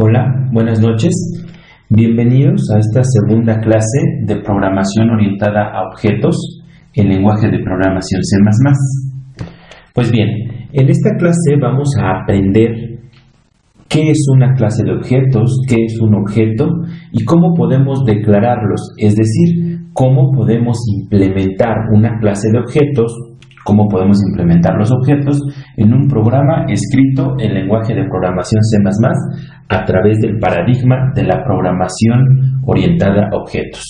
Hola, buenas noches. Bienvenidos a esta segunda clase de programación orientada a objetos en lenguaje de programación C++. Pues bien, en esta clase vamos a aprender qué es una clase de objetos, qué es un objeto y cómo podemos declararlos, es decir, cómo podemos implementar una clase de objetos, cómo podemos implementar los objetos en un programa escrito en lenguaje de programación C++ a través del paradigma de la programación orientada a objetos.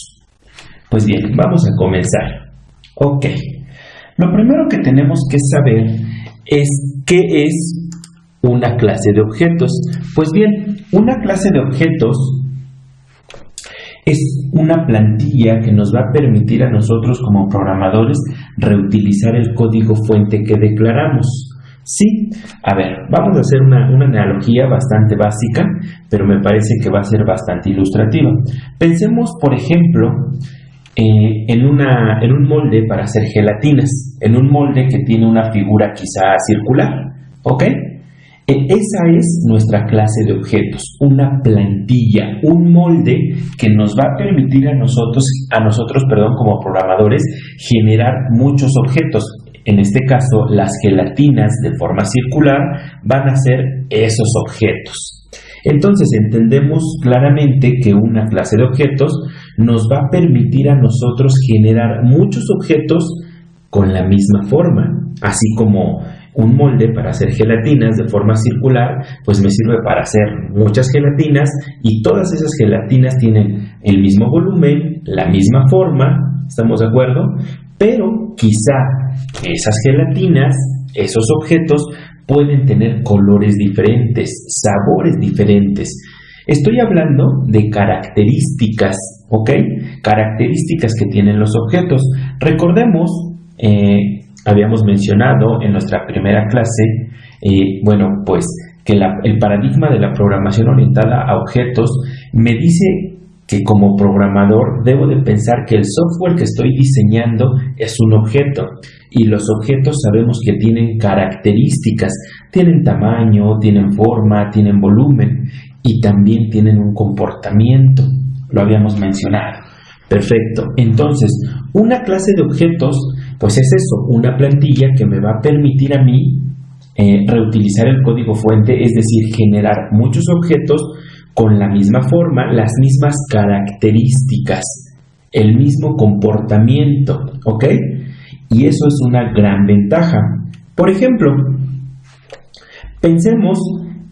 Pues bien, vamos a comenzar. Ok, lo primero que tenemos que saber es qué es una clase de objetos. Pues bien, una clase de objetos es una plantilla que nos va a permitir a nosotros como programadores reutilizar el código fuente que declaramos. Sí, a ver, vamos a hacer una analogía bastante básica, pero me parece que va a ser bastante ilustrativa. Pensemos, por ejemplo, en un molde para hacer gelatinas, en un molde que tiene una figura quizá circular, ¿ok? Esa es nuestra clase de objetos, una plantilla, un molde que nos va a permitir a nosotros, como programadores, generar muchos objetos. En este caso, las gelatinas de forma circular van a ser esos objetos. Entonces, entendemos claramente que una clase de objetos nos va a permitir a nosotros generar muchos objetos con la misma forma, así como un molde para hacer gelatinas de forma circular, pues me sirve para hacer muchas gelatinas y todas esas gelatinas tienen el mismo volumen, la misma forma, ¿estamos de acuerdo? Pero quizá esas gelatinas, esos objetos, pueden tener colores diferentes, sabores diferentes. Estoy hablando de características, ¿ok? Características que tienen los objetos. Recordemos, habíamos mencionado en nuestra primera clase, que el paradigma de la programación orientada a objetos me dice que como programador debo de pensar que el software que estoy diseñando es un objeto y los objetos sabemos que tienen características, tienen tamaño, tienen forma, tienen volumen y también tienen un comportamiento, lo habíamos mencionado. Perfecto, entonces una clase de objetos pues es eso, una plantilla que me va a permitir a mí reutilizar el código fuente, es decir, generar muchos objetos con la misma forma, las mismas características, el mismo comportamiento, ¿ok? Y eso es una gran ventaja. Por ejemplo, pensemos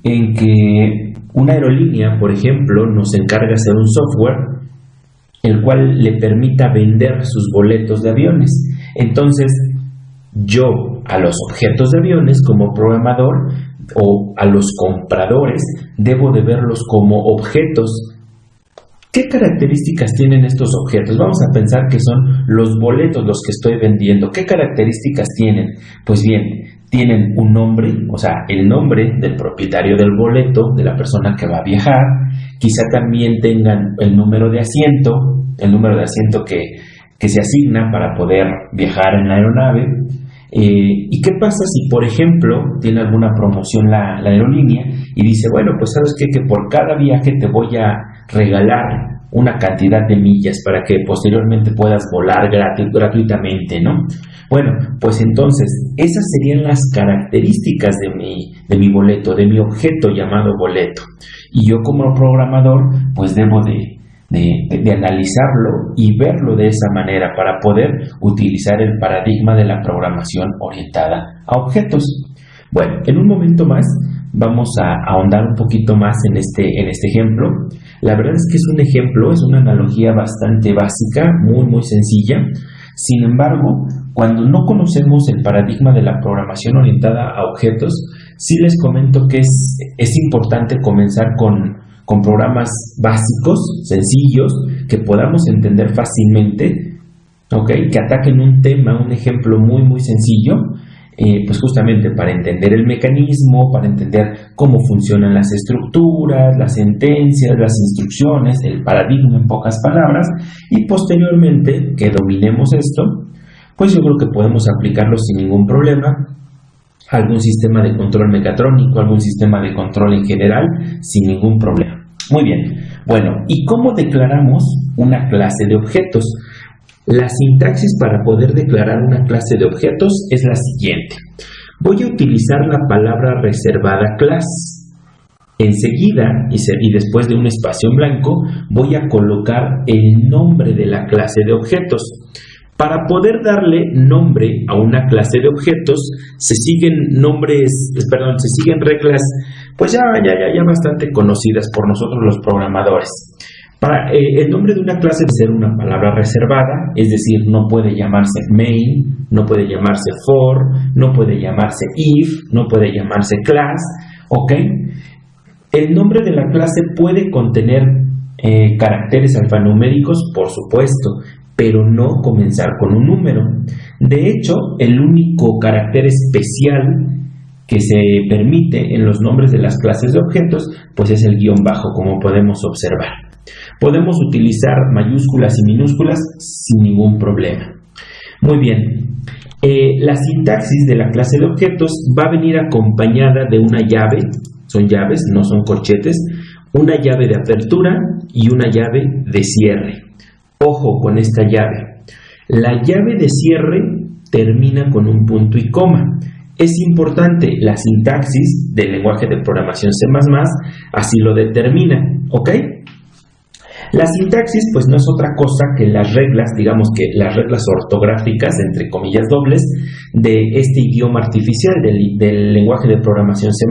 en que una aerolínea, por ejemplo, nos encarga hacer un software el cual le permita vender sus boletos de aviones. Entonces, yo a los objetos de aviones como programador o a los compradores debo de verlos como objetos. ¿Qué características tienen estos objetos? Vamos a pensar que son los boletos los que estoy vendiendo. ¿Qué características tienen? Pues bien, tienen un nombre, o sea, el nombre del propietario del boleto, de la persona que va a viajar. Quizá también tengan el número de asiento que se asigna para poder viajar en la aeronave. ¿Y qué pasa si, por ejemplo, tiene alguna promoción la aerolínea y dice, bueno, pues sabes qué, que por cada viaje te voy a regalar una cantidad de millas para que posteriormente puedas volar gratuitamente, ¿no? Bueno, pues entonces esas serían las características de mi boleto, de mi objeto llamado boleto. Y yo como programador, pues debo de analizarlo y verlo de esa manera para poder utilizar el paradigma de la programación orientada a objetos. Bueno, en un momento más vamos a ahondar un poquito más en este ejemplo. La verdad es que es un ejemplo, es una analogía bastante básica, muy sencilla. Sin embargo, cuando no conocemos el paradigma de la programación orientada a objetos, sí les comento que es importante comenzar con programas básicos, sencillos, que podamos entender fácilmente, ¿ok? Que ataquen un tema, un ejemplo muy sencillo, pues justamente para entender el mecanismo, para entender cómo funcionan las estructuras, las sentencias, las instrucciones, el paradigma en pocas palabras, y posteriormente que dominemos esto, pues yo creo que podemos aplicarlo sin ningún problema algún sistema de control mecatrónico, algún sistema de control en general, sin ningún problema. Muy bien. Bueno, ¿y cómo declaramos una clase de objetos? La sintaxis para poder declarar una clase de objetos es la siguiente. Voy a utilizar la palabra reservada class. Enseguida, y después de un espacio en blanco, voy a colocar el nombre de la clase de objetos. Para poder darle nombre a una clase de objetos, se siguen reglas pues ya bastante conocidas por nosotros los programadores. El nombre de una clase debe ser una palabra reservada, es decir, no puede llamarse main, no puede llamarse for, no puede llamarse if, no puede llamarse class, ¿ok? El nombre de la clase puede contener caracteres alfanuméricos, por supuesto, pero no comenzar con un número. De hecho, el único carácter especial que se permite en los nombres de las clases de objetos, pues es el guión bajo, como podemos observar. Podemos utilizar mayúsculas y minúsculas sin ningún problema. Muy bien, la sintaxis de la clase de objetos va a venir acompañada de una llave, son llaves, no son corchetes, una llave de apertura y una llave de cierre. Ojo con esta llave. La llave de cierre termina con un punto y coma. Es importante, la sintaxis del lenguaje de programación C++ así lo determina, ¿ok? La sintaxis pues no es otra cosa que las reglas, digamos que las reglas ortográficas, entre comillas dobles, de este idioma artificial, del lenguaje de programación C++,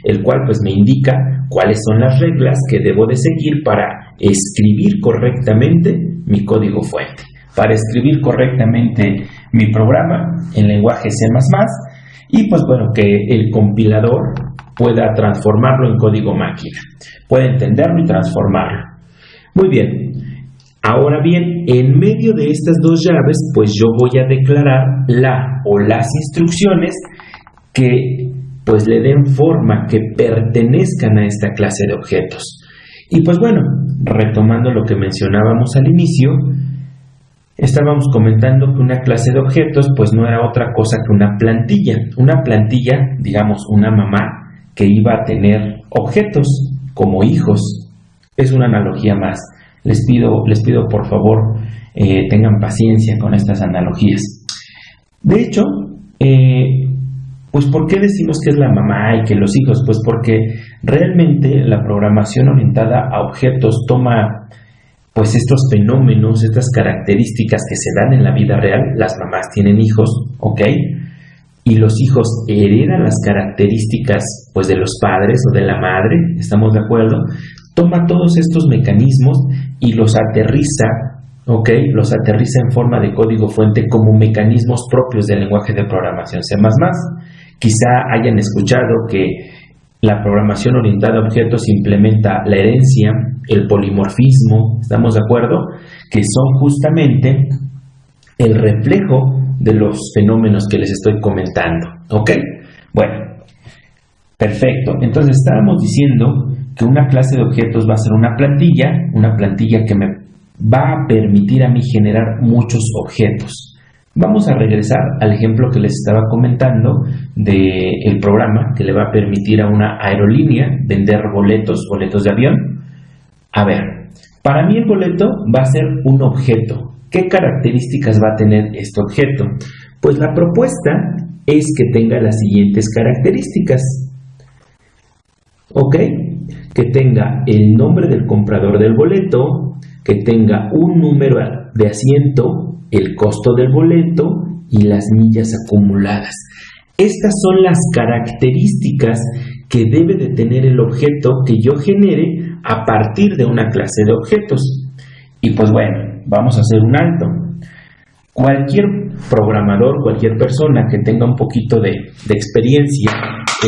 el cual pues me indica cuáles son las reglas que debo de seguir para escribir correctamente mi código fuente, para escribir correctamente mi programa en lenguaje C++, y pues bueno, que el compilador pueda transformarlo en código máquina, pueda entenderlo y transformarlo. Muy bien, ahora bien, en medio de estas dos llaves, pues yo voy a declarar las instrucciones que pues le den forma, que pertenezcan a esta clase de objetos. Y pues bueno, retomando lo que mencionábamos al inicio, estábamos comentando que una clase de objetos pues no era otra cosa que una plantilla, digamos una mamá que iba a tener objetos como hijos. Es una analogía más. Les pido por favor tengan paciencia con estas analogías. De hecho, pues ¿por qué decimos que es la mamá y que los hijos? Pues porque realmente la programación orientada a objetos toma pues estos fenómenos, estas características que se dan en la vida real. Las mamás tienen hijos, ¿ok? Y los hijos heredan las características pues de los padres o de la madre, ¿estamos de acuerdo? Toma todos estos mecanismos y los aterriza, ¿ok? Los aterriza en forma de código fuente como mecanismos propios del lenguaje de programación C++. Quizá hayan escuchado que la programación orientada a objetos implementa la herencia, el polimorfismo, ¿estamos de acuerdo? Que son justamente el reflejo de los fenómenos que les estoy comentando, ¿ok? Bueno, perfecto. Entonces estábamos diciendo que una clase de objetos va a ser una plantilla que me va a permitir a mí generar muchos objetos. Vamos a regresar al ejemplo que les estaba comentando del programa que le va a permitir a una aerolínea vender boletos de avión. A ver, para mí el boleto va a ser un objeto. ¿Qué características va a tener este objeto? Pues la propuesta es que tenga las siguientes características. ¿Ok? Que tenga el nombre del comprador del boleto, que tenga un número de asiento, el costo del boleto y las millas acumuladas. Estas son las características que debe de tener el objeto que yo genere a partir de una clase de objetos. Y pues bueno, vamos a hacer un alto. Cualquier programador, cualquier persona que tenga un poquito de experiencia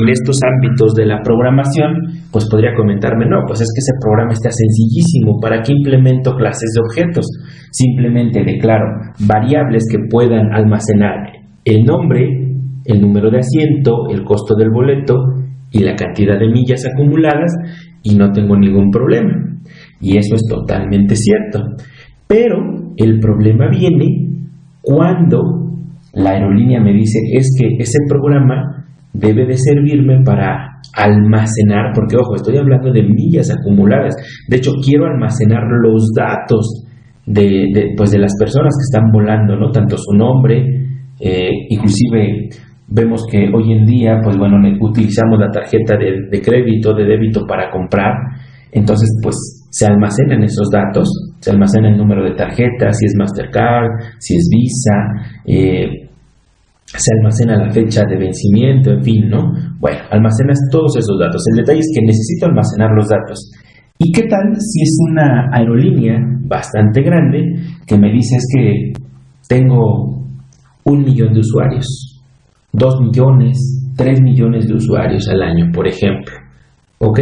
en estos ámbitos de la programación, pues podría comentarme, no, pues es que ese programa está sencillísimo, ¿para qué implemento clases de objetos? Simplemente declaro variables que puedan almacenar el nombre, el número de asiento, el costo del boleto y la cantidad de millas acumuladas y no tengo ningún problema. Y eso es totalmente cierto. Pero el problema viene cuando la aerolínea me dice es que ese programa debe de servirme para almacenar, porque ojo, estoy hablando de millas acumuladas. De hecho, quiero almacenar los datos de las personas que están volando, ¿no? Tanto su nombre, inclusive vemos que hoy en día, pues bueno, utilizamos la tarjeta de crédito, de débito para comprar. Entonces, pues se almacenan esos datos, se almacena el número de tarjeta, si es Mastercard, si es Visa, se almacena la fecha de vencimiento, en fin, ¿no? Bueno, almacenas todos esos datos. El detalle es que necesito almacenar los datos. ¿Y qué tal si es una aerolínea bastante grande que me dice es que tengo 1 millón de usuarios, 2 millones, 3 millones de usuarios al año, por ejemplo? ¿Ok?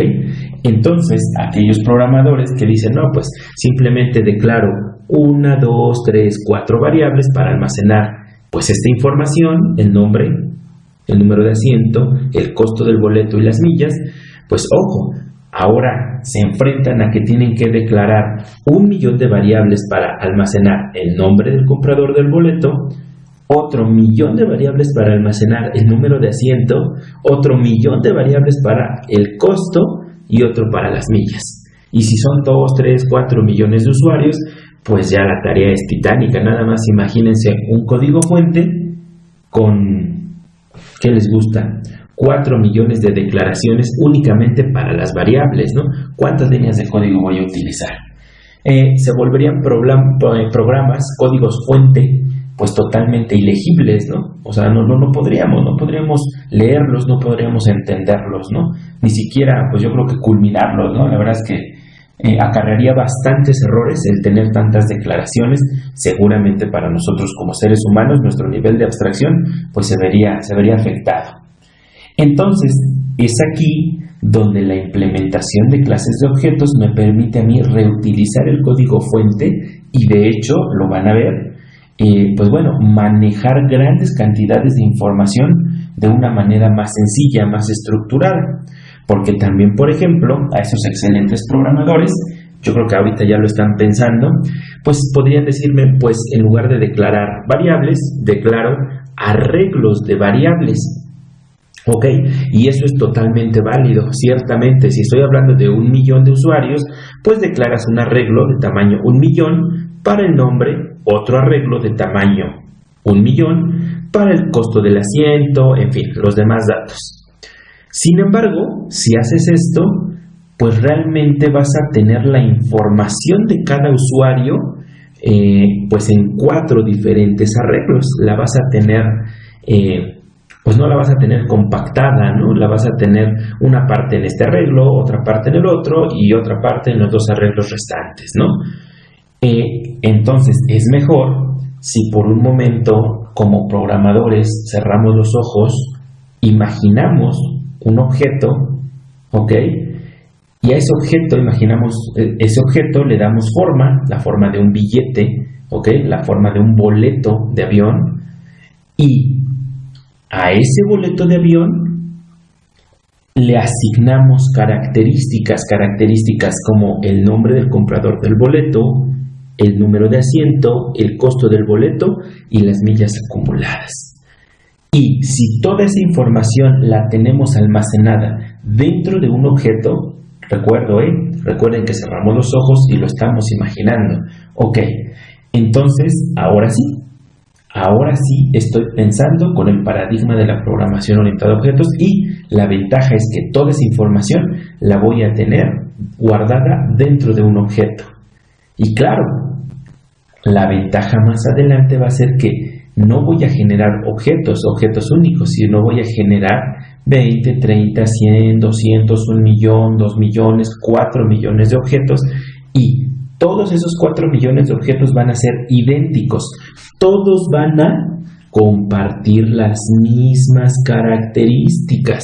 Entonces, aquellos programadores que dicen, no, pues simplemente declaro 1, 2, 3, 4 variables para almacenar pues esta información, el nombre, el número de asiento, el costo del boleto y las millas, pues ojo, ahora se enfrentan a que tienen que declarar 1 millón de variables para almacenar el nombre del comprador del boleto, otro 1 millón de variables para almacenar el número de asiento, otro 1 millón de variables para el costo y otro para las millas. Y si son 2, 3, 4 millones de usuarios, pues ya la tarea es titánica. Nada más imagínense un código fuente con, ¿qué les gusta? 4 millones de declaraciones únicamente para las variables, ¿no? ¿Cuántas líneas de código voy a utilizar? Se volverían programas, códigos fuente, pues totalmente ilegibles, ¿no? O sea, no podríamos leerlos, no podríamos entenderlos, ¿no? Ni siquiera, pues yo creo que culminarlos, ¿no? La verdad es que acarrearía bastantes errores el tener tantas declaraciones. Seguramente para nosotros como seres humanos nuestro nivel de abstracción pues se vería afectado. Entonces es aquí donde la implementación de clases de objetos me permite a mí reutilizar el código fuente y de hecho lo van a ver, pues bueno, manejar grandes cantidades de información de una manera más sencilla, más estructurada. Porque también, por ejemplo, a esos excelentes programadores, yo creo que ahorita ya lo están pensando, pues podrían decirme, pues en lugar de declarar variables, declaro arreglos de variables. ¿Ok? Y eso es totalmente válido. Ciertamente, si estoy hablando de 1 millón de usuarios, pues declaras un arreglo de tamaño 1 millón para el nombre, otro arreglo de tamaño 1 millón para el costo del asiento, en fin, los demás datos. Sin embargo, si haces esto, pues realmente vas a tener la información de cada usuario pues en 4 diferentes arreglos. La vas a tener, pues no la vas a tener compactada, ¿no? La vas a tener una parte en este arreglo, otra parte en el otro y otra parte en los 2 arreglos restantes, ¿no? Entonces es mejor si por un momento como programadores cerramos los ojos, imaginamos un objeto, ¿ok? Y a ese objeto, imaginamos ese objeto, le damos forma, la forma de un billete, ¿ok? La forma de un boleto de avión, y a ese boleto de avión le asignamos características como el nombre del comprador del boleto, el número de asiento, el costo del boleto y las millas acumuladas. Y si toda esa información la tenemos almacenada dentro de un objeto, recuerden que cerramos los ojos y lo estamos imaginando. Ok, entonces ahora sí estoy pensando con el paradigma de la programación orientada a objetos y la ventaja es que toda esa información la voy a tener guardada dentro de un objeto. Y claro, la ventaja más adelante va a ser que no voy a generar objetos únicos, sino voy a generar 20, 30, 100, 200, 1 millón, 2 millones, 4 millones de objetos, y todos esos 4 millones de objetos van a ser idénticos. Todos van a compartir las mismas características,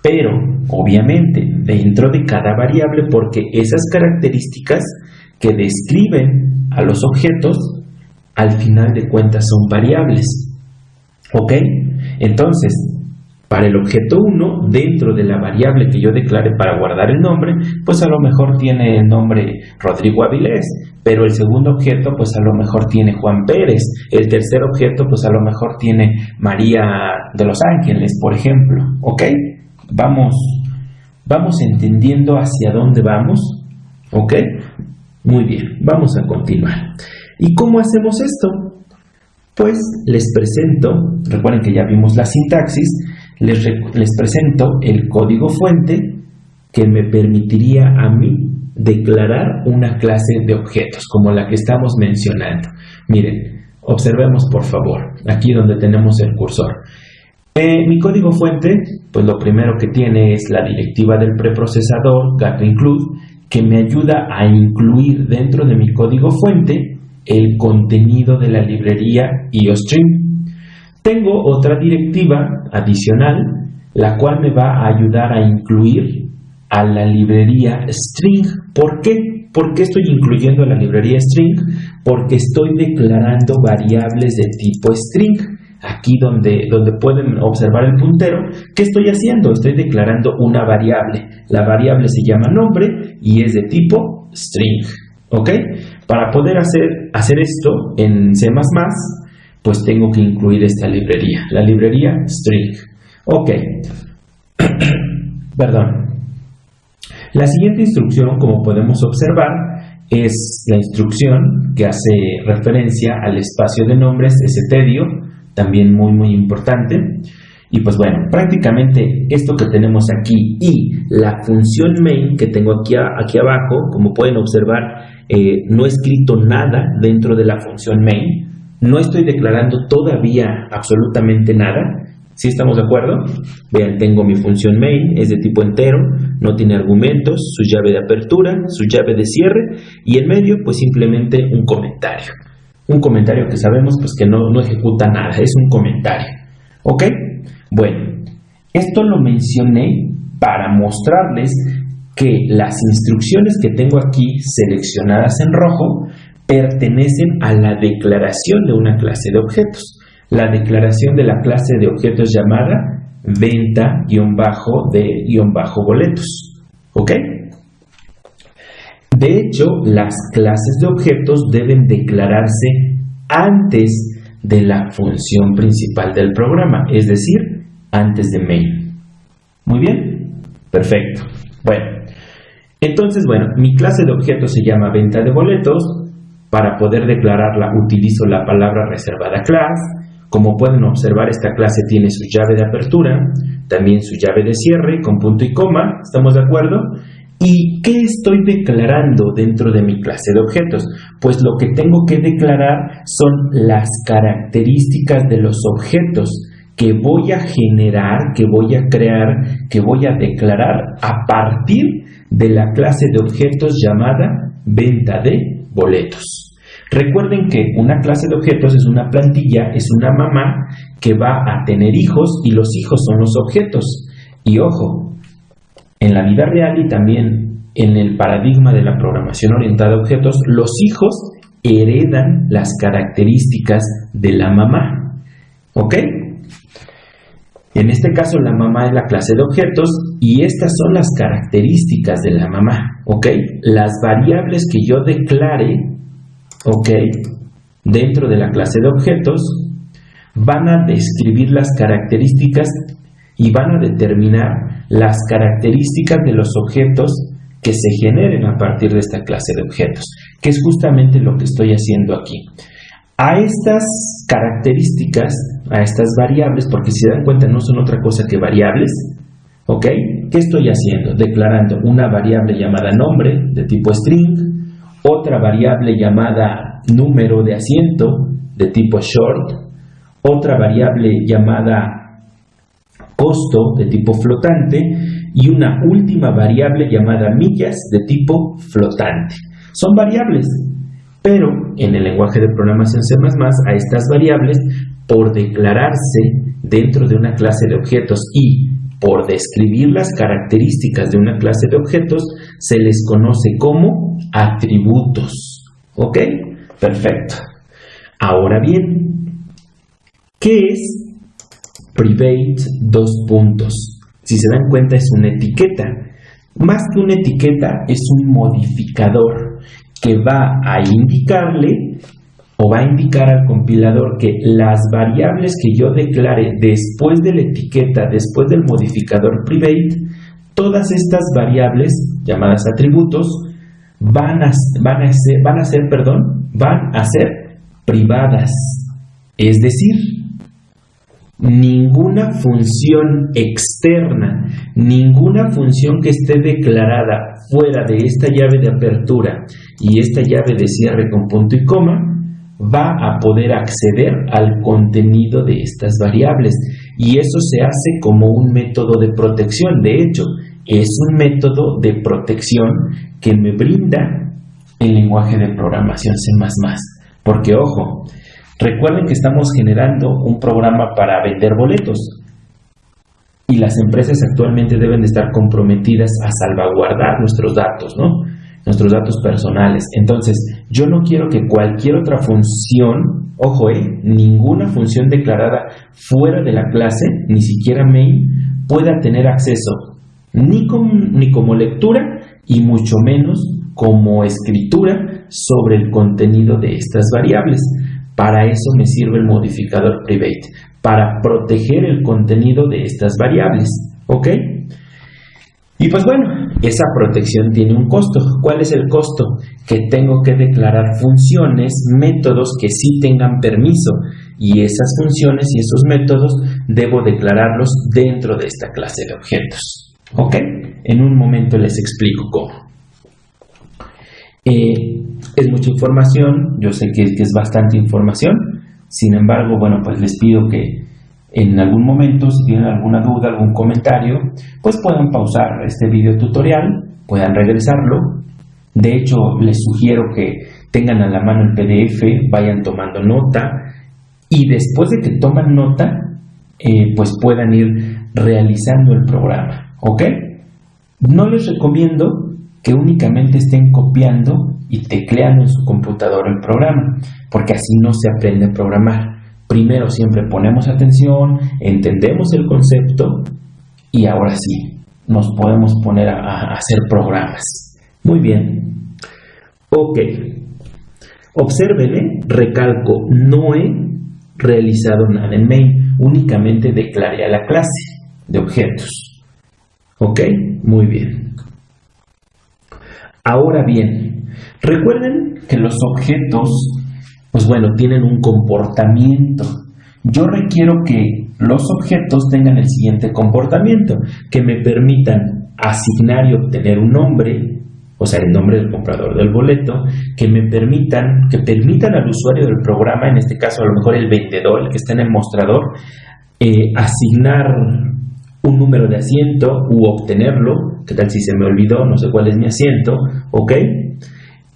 pero obviamente dentro de cada variable, porque esas características que describen a los objetos al final de cuentas son variables. ¿Ok? Entonces, Para el objeto 1, dentro de la variable que yo declare para guardar el nombre, pues a lo mejor tiene el nombre Rodrigo Avilés, pero el segundo objeto pues a lo mejor tiene Juan Pérez, el tercer objeto pues a lo mejor tiene María de los Ángeles, por ejemplo, ¿ok? Vamos entendiendo hacia dónde vamos, ¿ok? Muy bien, vamos a continuar. ¿Y cómo hacemos esto? Pues les presento, recuerden que ya vimos la sintaxis, les presento el código fuente que me permitiría a mí declarar una clase de objetos, como la que estamos mencionando. Miren, observemos por favor, aquí donde tenemos el cursor. Mi código fuente, pues lo primero que tiene es la directiva del preprocesador, gato include, que me ayuda a incluir dentro de mi código fuente el contenido de la librería IOStream. Tengo otra directiva adicional, la cual me va a ayudar a incluir a la librería string. ¿Por qué? ¿Por qué estoy incluyendo a la librería string? Porque estoy declarando variables de tipo string. Aquí donde pueden observar el puntero, ¿qué estoy haciendo? Estoy declarando una variable. La variable se llama nombre y es de tipo string. ¿Ok? Para poder hacer esto en C++, pues tengo que incluir esta librería, la librería string. Ok. Perdón. La siguiente instrucción, como podemos observar, es la instrucción que hace referencia al espacio de nombres stdio, también muy importante. Y pues bueno, prácticamente esto que tenemos aquí y la función main que tengo aquí abajo, como pueden observar, no he escrito nada dentro de la función main. No estoy declarando todavía absolutamente nada. ¿Sí estamos de acuerdo? Vean, tengo mi función main, es de tipo entero, no tiene argumentos, su llave de apertura, su llave de cierre y en medio pues simplemente un comentario. Un comentario que sabemos pues que no ejecuta nada, es un comentario. ¿Ok? Bueno, esto lo mencioné para mostrarles que las instrucciones que tengo aquí seleccionadas en rojo pertenecen a la declaración de una clase de objetos. La declaración de la clase de objetos llamada venta-de-boletos. ¿Ok? De hecho, las clases de objetos deben declararse antes de la función principal del programa, es decir, antes de main. Muy bien, perfecto. Bueno, entonces, mi clase de objetos se llama venta de boletos. Para poder declararla utilizo la palabra reservada class. Como pueden observar, esta clase tiene su llave de apertura, también su llave de cierre con punto y coma, ¿estamos de acuerdo? ¿Y qué estoy declarando dentro de mi clase de objetos? Pues lo que tengo que declarar son las características de los objetos que voy a generar, que voy a crear, que voy a declarar a partir de la clase de objetos llamada venta de boletos. Recuerden que una clase de objetos es una plantilla, es una mamá que va a tener hijos y los hijos son los objetos. Y ojo, en la vida real y también en el paradigma de la programación orientada a objetos, los hijos heredan las características de la mamá. ¿Ok? En este caso la mamá es la clase de objetos y estas son las características de la mamá. ¿Ok? Las variables que yo declare, ¿ok?, dentro de la clase de objetos van a describir las características y van a determinar las características de los objetos que se generen a partir de esta clase de objetos, que es justamente lo que estoy haciendo aquí. A estas características, a estas variables, porque si se dan cuenta no son otra cosa que variables, ¿ok? ¿Qué estoy haciendo? Declarando una variable llamada nombre de tipo string, otra variable llamada número de asiento de tipo short, otra variable llamada costo de tipo flotante y una última variable llamada millas de tipo flotante. Son variables, pero en el lenguaje de programación C++, a estas variables, por declararse dentro de una clase de objetos y por describir las características de una clase de objetos, se les conoce como atributos. ¿Ok? Perfecto. Ahora bien, ¿qué es private, dos puntos. Si se dan cuenta, es una etiqueta. Más que una etiqueta, es un modificador que va a indicarle o va a indicar al compilador que las variables que yo declare después de la etiqueta, después del modificador private, todas estas variables, llamadas atributos, van a ser privadas. Es decir, ninguna función externa, ninguna función que esté declarada fuera de esta llave de apertura y esta llave de cierre con punto y coma va a poder acceder al contenido de estas variables, y eso se hace como un método de protección. De hecho, es un método de protección que me brinda el lenguaje de programación C++. Porque, ojo, recuerden que estamos generando un programa para vender boletos y las empresas actualmente deben de estar comprometidas a salvaguardar nuestros datos, ¿no? Nuestros datos personales. Entonces, yo no quiero que cualquier otra función, ojo, ninguna función declarada fuera de la clase, ni siquiera main, pueda tener acceso ni como lectura y mucho menos como escritura sobre el contenido de estas variables. Para eso me sirve el modificador private, para proteger el contenido de estas variables, ¿ok? Y pues bueno, esa protección tiene un costo. ¿Cuál es el costo? Que tengo que declarar funciones, métodos que sí tengan permiso, y esas funciones y esos métodos debo declararlos dentro de esta clase de objetos, ¿ok? En un momento les explico cómo. Es mucha información, yo sé que es bastante información, sin embargo, bueno, pues les pido que en algún momento, si tienen alguna duda, algún comentario, pues puedan pausar este video tutorial, puedan regresarlo. De hecho, les sugiero que tengan a la mano el PDF, vayan tomando nota, y después de que toman nota, pues puedan ir realizando el programa, ¿ok? No les recomiendo que únicamente estén copiando y tecleando en su computadora el programa, porque así no se aprende a programar. Primero siempre ponemos atención, entendemos el concepto y ahora sí, nos podemos poner a hacer programas. Muy bien. Ok. Obsérvenme, recalco, no he realizado nada en main, únicamente declaré a la clase de objetos. Ok, muy bien. Ahora bien, recuerden que los objetos, pues bueno, tienen un comportamiento. Yo requiero que los objetos tengan el siguiente comportamiento, que me permitan asignar y obtener un nombre, o sea, el nombre del comprador del boleto, que permitan al usuario del programa, en este caso a lo mejor el vendedor, el que está en el mostrador, asignar un número de asiento u obtenerlo. ¿Qué tal si se me olvidó? No sé cuál es mi asiento, ¿ok?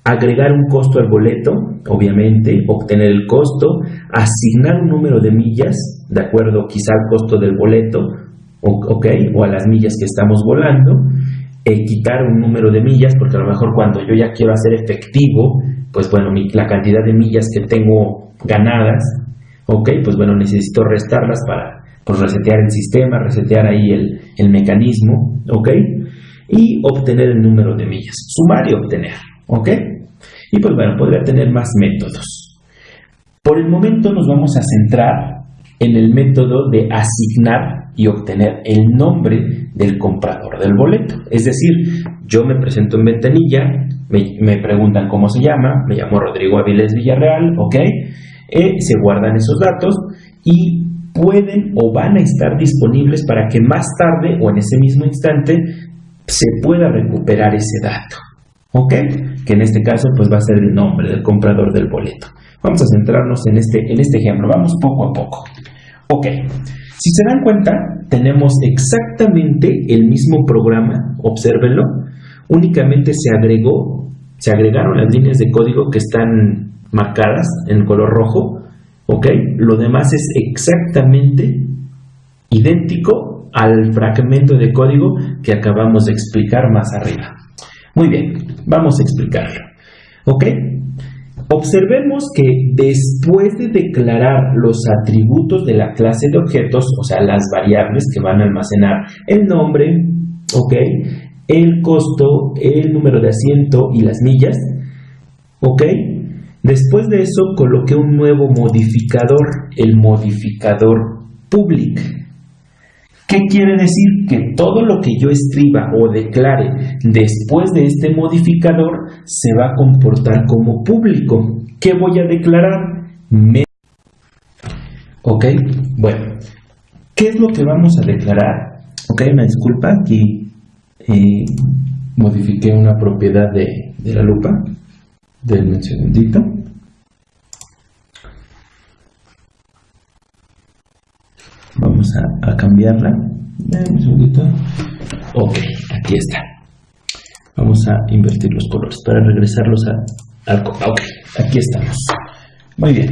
Agregar un costo al boleto, obviamente, obtener el costo, asignar un número de millas, de acuerdo quizá al costo del boleto, ¿ok? O a las millas que estamos volando, quitar un número de millas, porque a lo mejor cuando yo ya quiero hacer efectivo, pues bueno, la cantidad de millas que tengo ganadas, ¿ok? Pues bueno, necesito restarlas para pues resetear el sistema, resetear ahí el mecanismo, ¿ok? Y obtener el número de millas, sumar y obtener, ¿ok? Y pues bueno, podría tener más métodos. Por el momento nos vamos a centrar en el método de asignar y obtener el nombre del comprador del boleto. Es decir, yo me presento en ventanilla, me preguntan cómo se llama, me llamo Rodrigo Avilés Villarreal, ¿ok? Se guardan esos datos y pueden o van a estar disponibles para que más tarde o en ese mismo instante se pueda recuperar ese dato, ¿ok? Que en este caso pues va a ser el nombre del comprador del boleto. Vamos a centrarnos en este ejemplo, vamos poco a poco. Ok, si se dan cuenta, tenemos exactamente el mismo programa, obsérvenlo, únicamente se agregaron las líneas de código que están marcadas en color rojo, ¿ok? Lo demás es exactamente idéntico al fragmento de código que acabamos de explicar más arriba. Muy bien, vamos a explicarlo, ¿ok? Observemos que después de declarar los atributos de la clase de objetos, o sea, las variables que van a almacenar el nombre, ¿ok?, el costo, el número de asiento y las millas, ¿ok? Después de eso coloqué un nuevo modificador, el modificador public. ¿Qué quiere decir? Que todo lo que yo escriba o declare después de este modificador se va a comportar como público. ¿Qué voy a declarar? ¿Ok? Bueno, ¿qué es lo que vamos a declarar? Ok, una disculpa, aquí modifiqué una propiedad de la lupa. Denme un segundito. Vamos a cambiarla. Un segundito. Ok, aquí está. Vamos a invertir los colores para regresarlos al... Ok, aquí estamos. Muy bien.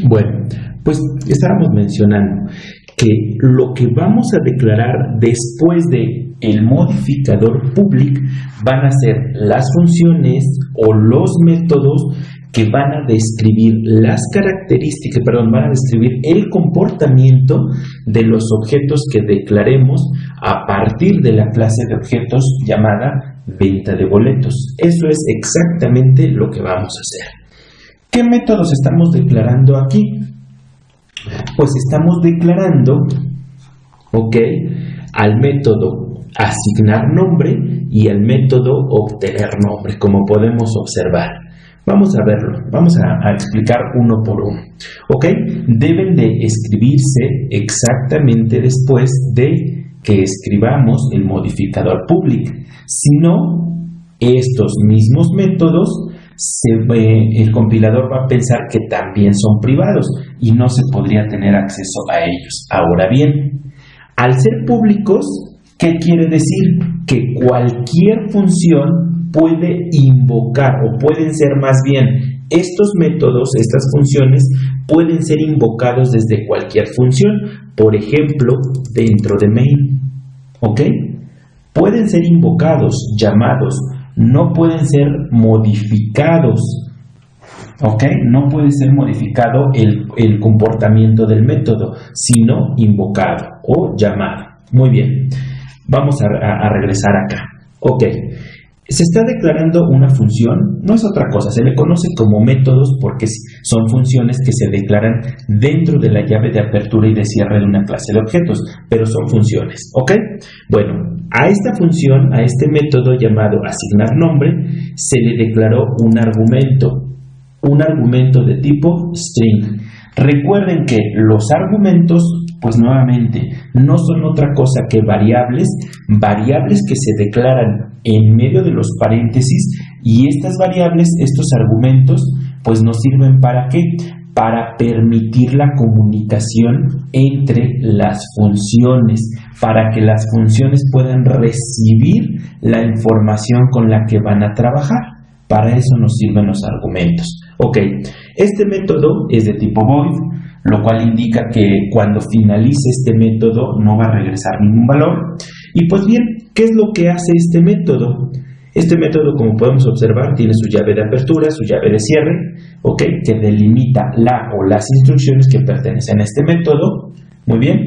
Bueno, pues estábamos mencionando que lo que vamos a declarar después de el modificador public van a ser las funciones o los métodos que van a describir las características, van a describir el comportamiento de los objetos que declaremos a partir de la clase de objetos llamada venta de boletos. Eso es exactamente lo que vamos a hacer. ¿Qué métodos estamos declarando aquí? Pues estamos declarando, ¿ok?, al método asignar nombre y al método obtener nombre, como podemos observar. Vamos a verlo, vamos a explicar uno por uno, ¿ok? Deben de escribirse exactamente después de que escribamos el modificador public. Si no, estos mismos métodos el compilador va a pensar que también son privados y no se podría tener acceso a ellos. Ahora bien, al ser públicos, ¿qué quiere decir? Que cualquier función puede invocar, o pueden ser más bien, estos métodos, estas funciones, pueden ser invocados desde cualquier función, por ejemplo, dentro de main, ¿ok? Pueden ser invocados, llamados, no pueden ser modificados, ¿ok? No puede ser modificado el comportamiento del método, sino invocado o llamado. Muy bien, vamos a regresar acá. Ok, se está declarando una función, no es otra cosa, se le conoce como métodos porque son funciones que se declaran dentro de la llave de apertura y de cierre de una clase de objetos, pero son funciones, ¿ok? Bueno, a esta función, a este método llamado asignar nombre, se le declaró un argumento de tipo string. Recuerden que los argumentos, pues nuevamente, no son otra cosa que variables que se declaran en medio de los paréntesis, y estas variables, estos argumentos, pues nos sirven ¿para qué? Para permitir la comunicación entre las funciones, para que las funciones puedan recibir la información con la que van a trabajar. Para eso nos sirven los argumentos. Ok, este método es de tipo void, lo cual indica que cuando finalice este método no va a regresar ningún valor. Y pues bien, ¿qué es lo que hace este método? Este método, como podemos observar, tiene su llave de apertura, su llave de cierre, ¿ok?, que delimita la o las instrucciones que pertenecen a este método. Muy bien.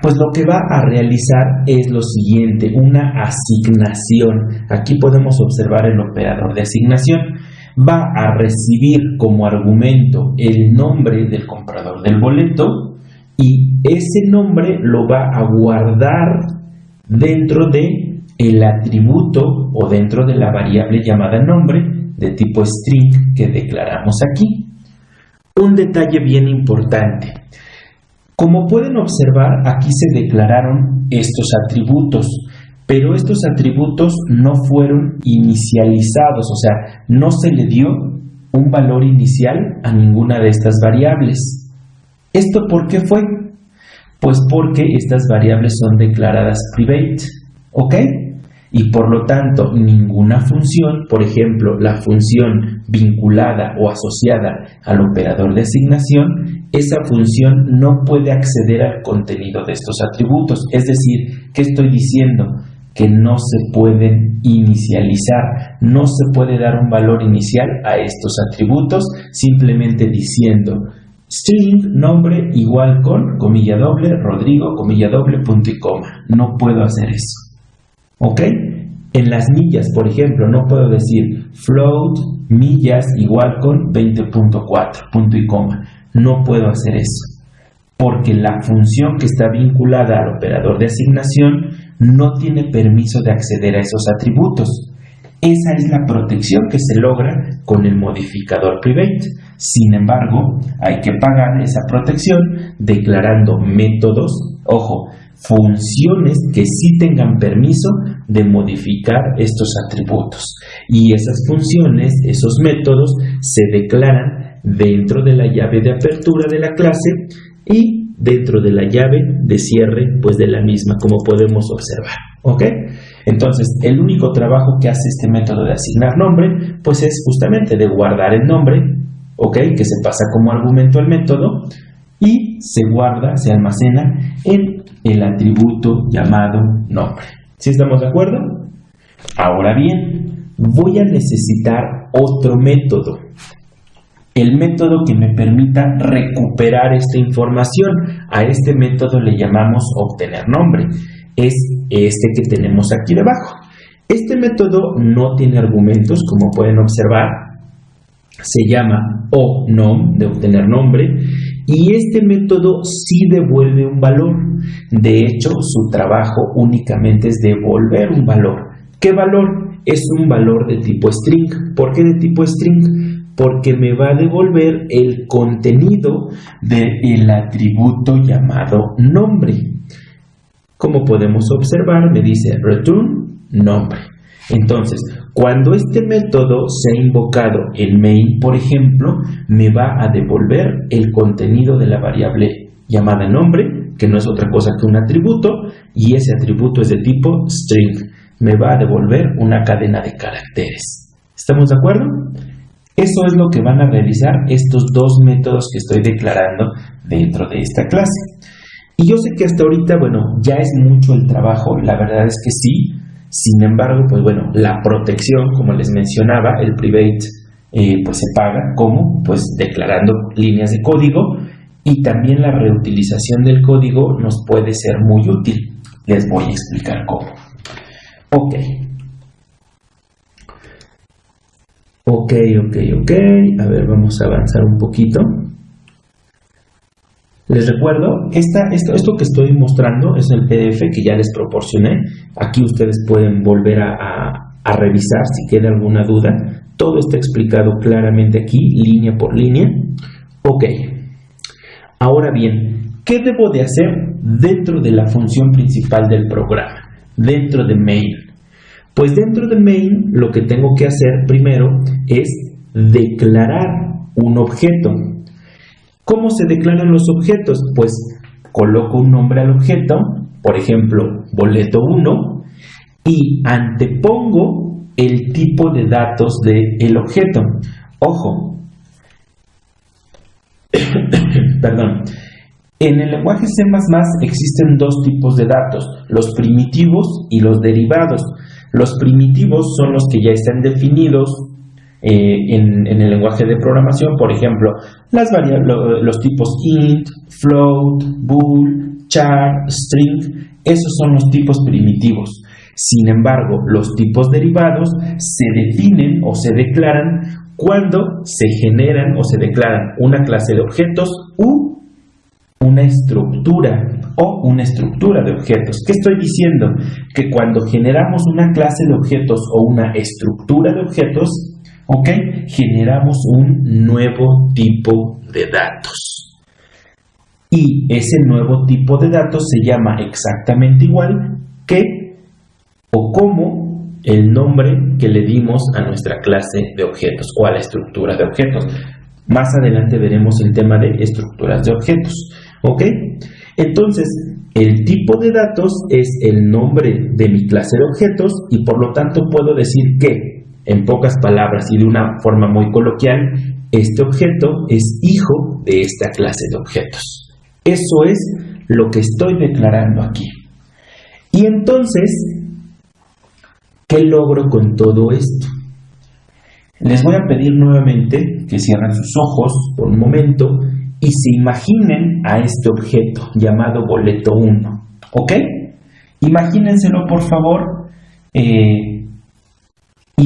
Pues lo que va a realizar es lo siguiente, una asignación. Aquí podemos observar el operador de asignación. Va a recibir como argumento el nombre del comprador del boleto y ese nombre lo va a guardar dentro de el atributo o dentro de la variable llamada nombre de tipo string que declaramos aquí. Un detalle bien importante. Como pueden observar, aquí se declararon estos atributos, pero estos atributos no fueron inicializados, o sea, no se le dio un valor inicial a ninguna de estas variables. ¿Esto por qué fue? Pues porque estas variables son declaradas private, ¿ok? Y por lo tanto, ninguna función, por ejemplo, la función vinculada o asociada al operador de asignación, esa función no puede acceder al contenido de estos atributos. Es decir, ¿qué estoy diciendo? que no se pueden inicializar, no se puede dar un valor inicial a estos atributos simplemente diciendo string nombre igual con comilla doble Rodrigo comilla doble punto y coma. No puedo hacer eso, ¿ok? En las millas, por ejemplo, no puedo decir float millas igual con 20.4 punto y coma. No puedo hacer eso, porque la función que está vinculada al operador de asignación no tiene permiso de acceder a esos atributos. Esa es la protección que se logra con el modificador private. Sin embargo, hay que pagar esa protección declarando métodos, ojo, funciones que sí tengan permiso de modificar estos atributos. Y esas funciones, esos métodos, se declaran dentro de la llave de apertura de la clase y dentro de la llave de cierre pues de la misma, como podemos observar, ¿ok? Entonces, el único trabajo que hace este método de asignar nombre pues es justamente de guardar el nombre, ¿ok? Que se pasa como argumento al método y se guarda, se almacena en el atributo llamado nombre. ¿Sí estamos de acuerdo? Ahora bien, voy a necesitar otro método. El método que me permita recuperar esta información. A este método le llamamos obtener nombre. Es este que tenemos aquí debajo. Este método no tiene argumentos, como pueden observar. Se llama oNom, de obtener nombre. Y este método sí devuelve un valor. De hecho, su trabajo únicamente es devolver un valor. ¿Qué valor? Es un valor de tipo string. ¿Por qué de tipo string? Porque me va a devolver el contenido del atributo llamado nombre. Como podemos observar, me dice return nombre. Entonces, cuando este método sea invocado en main, por ejemplo, me va a devolver el contenido de la variable llamada nombre, que no es otra cosa que un atributo, y ese atributo es de tipo string. Me va a devolver una cadena de caracteres. ¿Estamos de acuerdo? Eso es lo que van a realizar estos dos métodos que estoy declarando dentro de esta clase. Y yo sé que hasta ahorita, bueno, ya es mucho el trabajo, la verdad es que sí. Sin embargo, pues bueno, la protección, como les mencionaba, el private, pues se paga, ¿cómo? Pues declarando líneas de código, y también la reutilización del código nos puede ser muy útil. Les voy a explicar cómo. Ok. A ver, vamos a avanzar un poquito. Les recuerdo, esto que estoy mostrando es el PDF que ya les proporcioné. Aquí ustedes pueden volver a revisar si queda alguna duda. Todo está explicado claramente aquí, línea por línea. Ok. Ahora bien, ¿qué debo de hacer dentro de la función principal del programa? Dentro de main. Pues dentro de main lo que tengo que hacer primero es declarar un objeto. ¿Cómo se declaran los objetos? Pues coloco un nombre al objeto, por ejemplo, boleto 1, y antepongo el tipo de datos del objeto. Ojo, perdón. En el lenguaje C++ existen dos tipos de datos, los primitivos y los derivados. Los primitivos son los que ya están definidos en el lenguaje de programación, por ejemplo, las los tipos int, float, bool, char, string, esos son los tipos primitivos. Sin embargo, los tipos derivados se definen o se declaran cuando se generan o se declaran una clase de objetos u una estructura o una estructura de objetos. ¿Qué estoy diciendo? Que cuando generamos una clase de objetos o una estructura de objetos, ¿ok? Generamos un nuevo tipo de datos. Y ese nuevo tipo de datos se llama exactamente igual que o como el nombre que le dimos a nuestra clase de objetos o a la estructura de objetos. Más adelante veremos el tema de estructuras de objetos. ¿Ok? Entonces, el tipo de datos es el nombre de mi clase de objetos y por lo tanto puedo decir que, en pocas palabras y de una forma muy coloquial, este objeto es hijo de esta clase de objetos. Eso es lo que estoy declarando aquí. Y entonces, ¿Qué logro con todo esto? Les voy a pedir nuevamente que cierren sus ojos por un momento y se imaginen a este objeto llamado boleto 1, ¿ok? Imagínenselo, por favor, y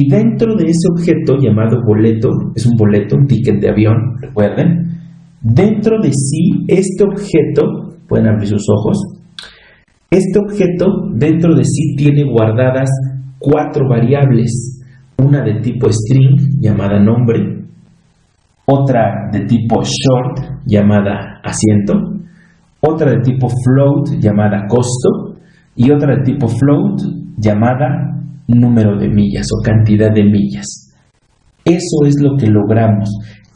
dentro de ese objeto llamado boleto, es un boleto, un ticket de avión, recuerden, dentro de sí, este objeto, pueden abrir sus ojos, este objeto dentro de sí tiene guardadas 4 variables, una de tipo string llamada nombre, otra de tipo short llamada asiento, otra de tipo float llamada costo y otra de tipo float llamada número de millas o cantidad de millas. Eso es lo que logramos,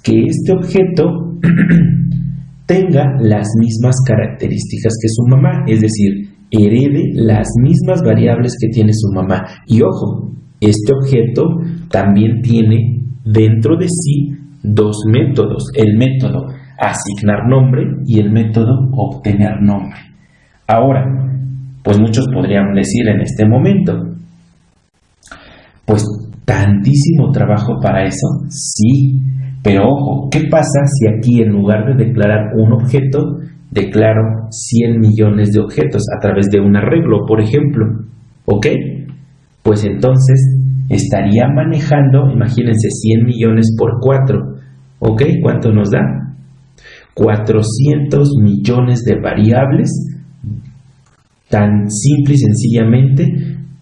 que este objeto tenga las mismas características que su mamá, es decir, herede las mismas variables que tiene su mamá. Y ojo, este objeto también tiene dentro de sí 2 métodos, el método asignar nombre y el método obtener nombre. Ahora, pues muchos podrían decir en este momento, pues tantísimo trabajo para eso, sí, pero ojo, ¿qué pasa si aquí en lugar de declarar un objeto, declaro 100 millones de objetos a través de un arreglo, por ejemplo? ¿Ok? Pues entonces estaría manejando, imagínense, 100 millones por 4, ¿ok? ¿Cuánto nos da? 400 millones de variables, tan simple y sencillamente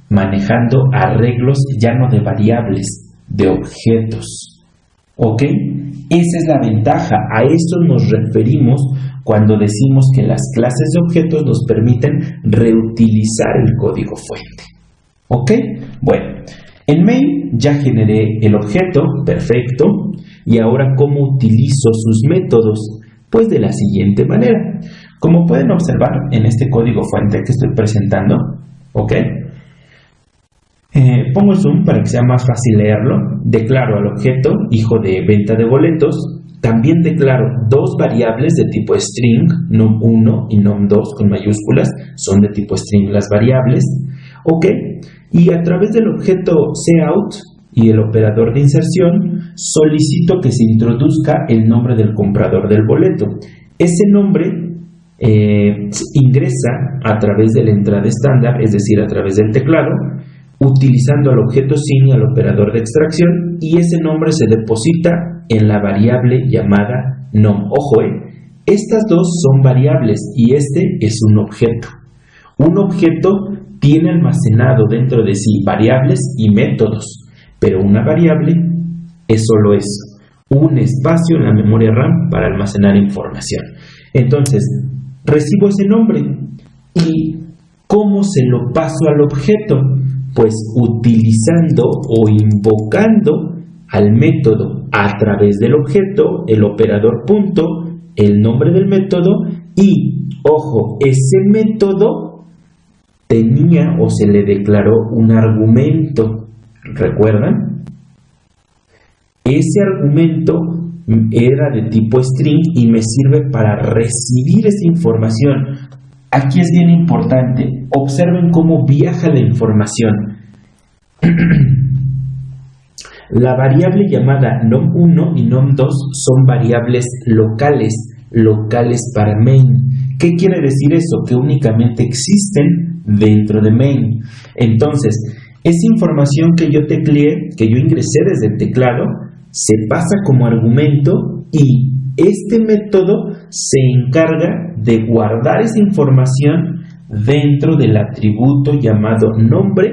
manejando arreglos ya no de variables, de objetos. ¿Ok? Esa es la ventaja. A esto nos referimos cuando decimos que las clases de objetos nos permiten reutilizar el código fuente. ¿Ok? Bueno, en main ya generé el objeto, perfecto. Y ahora, ¿cómo utilizo sus métodos? Pues de la siguiente manera. Como pueden observar en este código fuente que estoy presentando, ¿ok? Pongo zoom para que sea más fácil leerlo. Declaro al objeto hijo de venta de boletos. También declaro 2 variables de tipo string, num1 y num2 con mayúsculas. Son de tipo string las variables. ¿Ok? Y a través del objeto cout y el operador de inserción, solicito que se introduzca el nombre del comprador del boleto. Ese nombre ingresa a través de la entrada estándar, es decir, a través del teclado, utilizando al objeto sin y al operador de extracción, y ese nombre se deposita en la variable llamada nom. Ojo, estas 2 son variables y este es un objeto. Un objeto tiene almacenado dentro de sí variables y métodos, pero una variable es solo eso, un espacio en la memoria RAM para almacenar información. Entonces, recibo ese nombre y ¿cómo se lo paso al objeto? Pues utilizando o invocando al método a través del objeto, el operador punto, el nombre del método y, ojo, ese método tenía o se le declaró un argumento. ¿Recuerdan? Ese argumento era de tipo string y me sirve para recibir esa información. Aquí es bien importante, observen cómo viaja la información. La variable llamada num1 y num2 son variables locales para main. ¿Qué quiere decir eso? Que únicamente existen dentro de main. Entonces, esa información que yo tecleé, que yo ingresé desde el teclado, se pasa como argumento y este método se encarga de guardar esa información dentro del atributo llamado nombre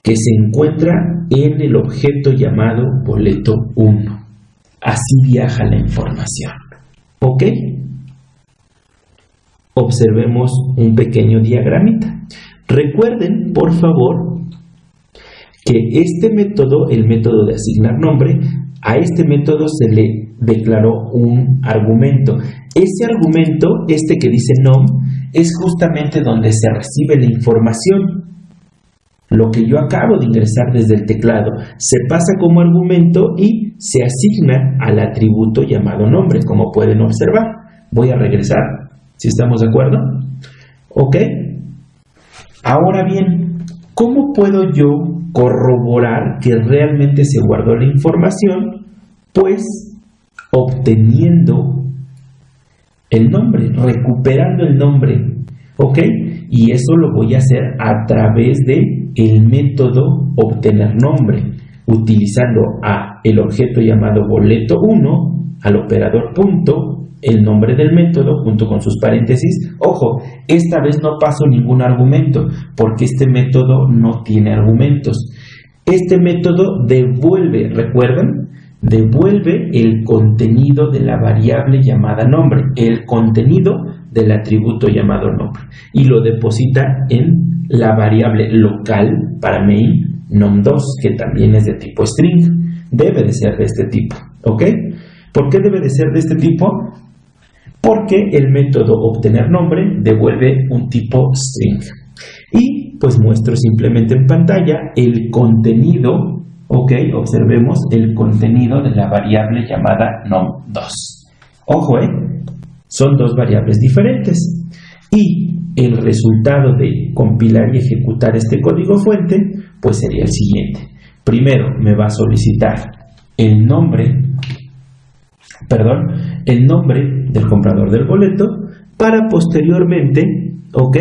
que se encuentra en el objeto llamado boleto 1. Así viaja la información. ¿Ok? Observemos un pequeño diagramita. Recuerden, por favor, que este método, el método de asignar nombre, a este método se le declaró un argumento. Ese argumento, este que dice nom, es justamente donde se recibe la información. Lo que yo acabo de ingresar desde el teclado se pasa como argumento y se asigna al atributo llamado nombre, como pueden observar. Voy a regresar, si estamos de acuerdo. ¿Ok? Ahora bien, ¿Cómo puedo yo corroborar que realmente se guardó la información? Pues obteniendo el nombre, recuperando el nombre, ¿ok? Y eso lo voy a hacer a través de el método obtener nombre, utilizando el objeto llamado boleto 1, al operador punto, el nombre del método junto con sus paréntesis. Ojo, esta vez no paso ningún argumento porque este método no tiene argumentos. Este método devuelve, ¿recuerdan? Devuelve el contenido de la variable llamada nombre, el contenido del atributo llamado nombre, y lo deposita en la variable local para main nom2, que también es de tipo string. Debe de ser de este tipo, ¿ok? ¿Por qué debe de ser de este tipo? Porque el método obtener nombre devuelve un tipo string. Y pues muestro simplemente en pantalla el contenido, ok, observemos el contenido de la variable llamada nom2. Ojo, son dos variables diferentes. Y el resultado de compilar y ejecutar este código fuente, pues sería el siguiente. Primero me va a solicitar el nombre del comprador del boleto para posteriormente, ok,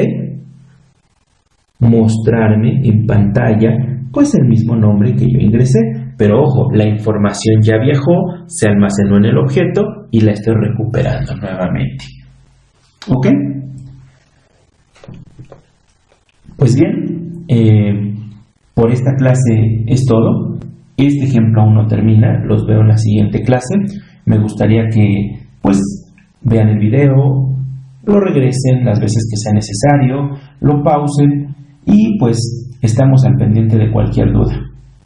mostrarme en pantalla pues el mismo nombre que yo ingresé. Pero ojo, la información ya viajó, se almacenó en el objeto y la estoy recuperando nuevamente. ¿Ok? Pues bien, por esta clase es todo. Este ejemplo aún no termina, los veo en la siguiente clase. Me gustaría que pues vean el video, lo regresen las veces que sea necesario, lo pausen y pues estamos al pendiente de cualquier duda.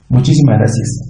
Muchísimas gracias.